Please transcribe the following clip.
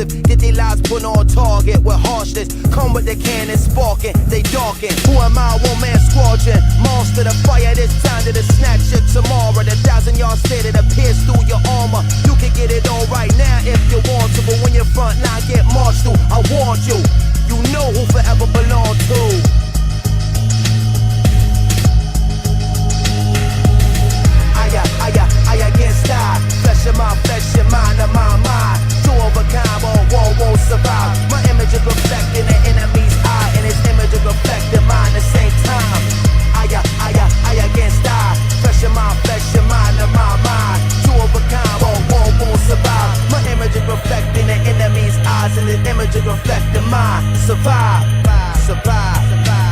Get their lives put on target with harshness. Come with the cannon sparking, they darken. Who am I? One man squadron. Monster the fire, this time to the snatch it tomorrow. The 1,000-yard stare that appears through your armor. You can get it all right now if you want to, but when your front line get marched through, I warned you. You know who forever belong to. I can't stop. Flesh of my flesh, your mind of my mind. Two of a kind, won't survive. My image is reflecting the enemy's eye, and his image is reflecting mine at the same time. I can't stop. Flesh of my flesh, your mind of my mind. Two of a kind, won't survive. My image is reflecting the enemy's eyes, and his image is reflecting mine. Survive, survive, survive.